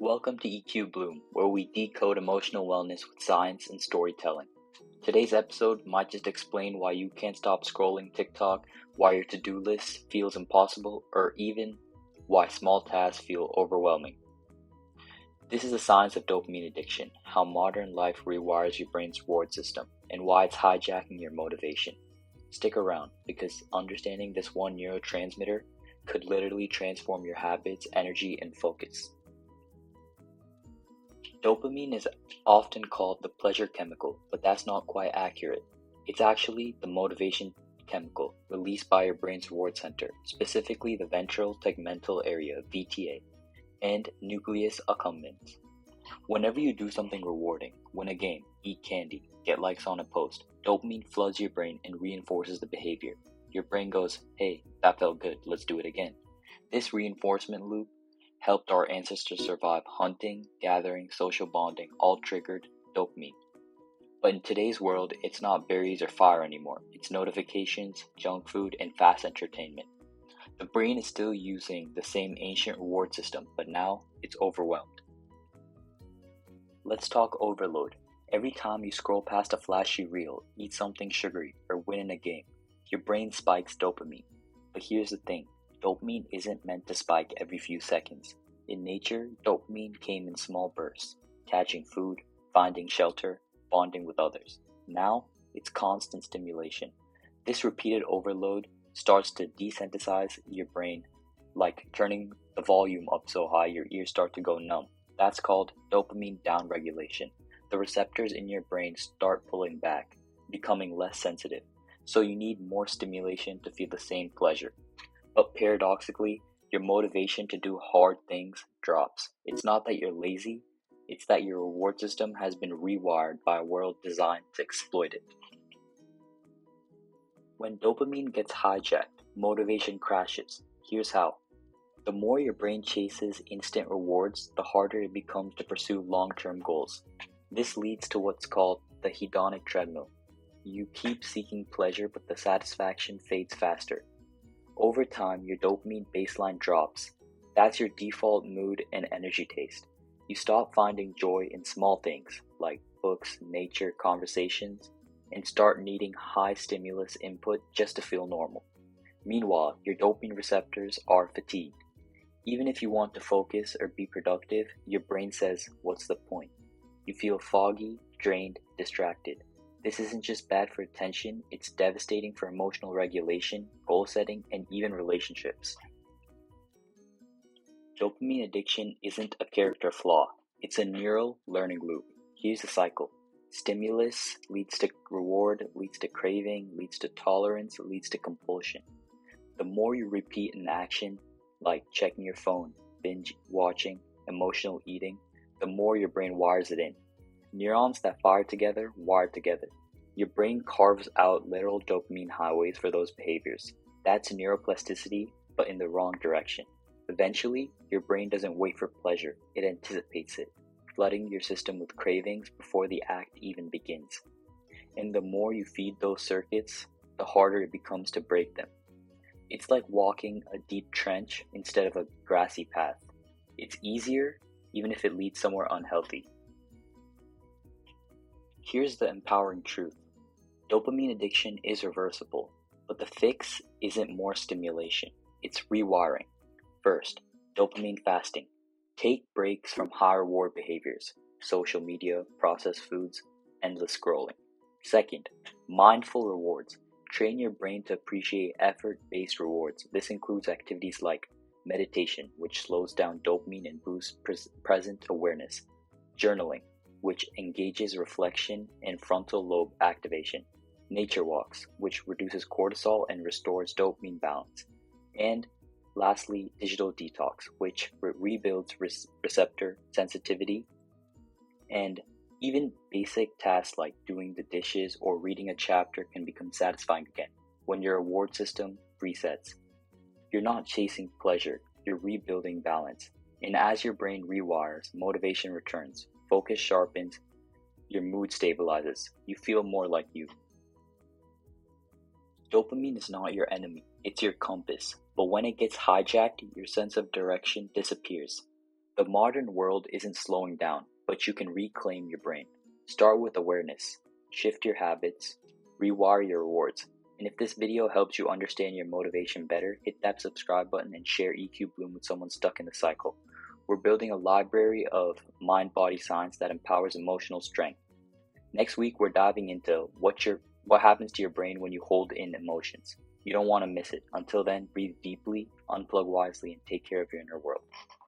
Welcome to EQ Bloom, where we decode emotional wellness with science and storytelling. Today's episode might just explain why you can't stop scrolling TikTok, why your to-do list feels impossible, or even why small tasks feel overwhelming. This is the science of dopamine addiction, how modern life rewires your brain's reward system, and why it's hijacking your motivation. Stick around, because understanding this one neurotransmitter could literally transform your habits, energy, and focus. Dopamine is often called the pleasure chemical, but that's not quite accurate. It's actually the motivation chemical released by your brain's reward center, specifically the ventral tegmental area (VTA) and nucleus accumbens. Whenever you do something rewarding, win a game, eat candy, get likes on a post, dopamine floods your brain and reinforces the behavior. Your brain goes, "Hey, that felt good, let's do it again." This reinforcement loop helped our ancestors survive hunting, gathering, social bonding, all triggered dopamine. But in today's world, it's not berries or fire anymore. It's notifications, junk food, and fast entertainment. The brain is still using the same ancient reward system, but now it's overwhelmed. Let's talk overload. Every time you scroll past a flashy reel, eat something sugary, or win in a game, your brain spikes dopamine. But here's the thing. Dopamine isn't meant to spike every few seconds. In nature, dopamine came in small bursts, catching food, finding shelter, bonding with others. Now, it's constant stimulation. This repeated overload starts to desensitize your brain, like turning the volume up so high your ears start to go numb. That's called dopamine downregulation. The receptors in your brain start pulling back, becoming less sensitive, so you need more stimulation to feel the same pleasure. But paradoxically, your motivation to do hard things drops. It's not that you're lazy, it's that your reward system has been rewired by a world designed to exploit it. When dopamine gets hijacked, motivation crashes. Here's how. The more your brain chases instant rewards, the harder it becomes to pursue long-term goals. This leads to what's called the hedonic treadmill. You keep seeking pleasure, but the satisfaction fades faster. Over time, your dopamine baseline drops. That's your default mood and energy taste. You stop finding joy in small things like books, nature, conversations, and start needing high stimulus input just to feel normal. Meanwhile, your dopamine receptors are fatigued. Even if you want to focus or be productive, your brain says, "What's the point?" You feel foggy, drained, distracted. This isn't just bad for attention, it's devastating for emotional regulation, goal setting, and even relationships. Dopamine addiction isn't a character flaw, it's a neural learning loop. Here's the cycle. Stimulus leads to reward, leads to craving, leads to tolerance, leads to compulsion. The more you repeat an action, like checking your phone, binge watching, emotional eating, the more your brain wires it in. Neurons that fire together wire together. Your brain carves out literal dopamine highways for those behaviors. That's neuroplasticity, but in the wrong direction. Eventually, your brain doesn't wait for pleasure, it anticipates it, flooding your system with cravings before the act even begins. And the more you feed those circuits, the harder it becomes to break them. It's like walking a deep trench instead of a grassy path. It's easier, even if it leads somewhere unhealthy. Here's the empowering truth. Dopamine addiction is reversible, but the fix isn't more stimulation, it's rewiring. First, dopamine fasting. Take breaks from high reward behaviors, social media, processed foods, endless scrolling. Second, mindful rewards. Train your brain to appreciate effort-based rewards. This includes activities like meditation, which slows down dopamine and boosts present awareness. Journaling, which engages reflection and frontal lobe activation. Nature walks, which reduces cortisol and restores dopamine balance. And lastly, digital detox, which rebuilds receptor sensitivity. And even basic tasks like doing the dishes or reading a chapter can become satisfying again when your reward system resets. You're not chasing pleasure, you're rebuilding balance. And as your brain rewires, motivation returns, focus sharpens, your mood stabilizes, you feel more like you. Dopamine is not your enemy, it's your compass. But when it gets hijacked, your sense of direction disappears. The modern world isn't slowing down, but you can reclaim your brain. Start with awareness, shift your habits, rewire your rewards. And if this video helps you understand your motivation better, hit that subscribe button and share EQ Bloom with someone stuck in the cycle. We're building a library of mind-body science that empowers emotional strength. Next week, we're diving into what happens to your brain when you hold in emotions. You don't want to miss it. Until then, breathe deeply, unplug wisely, and take care of your inner world.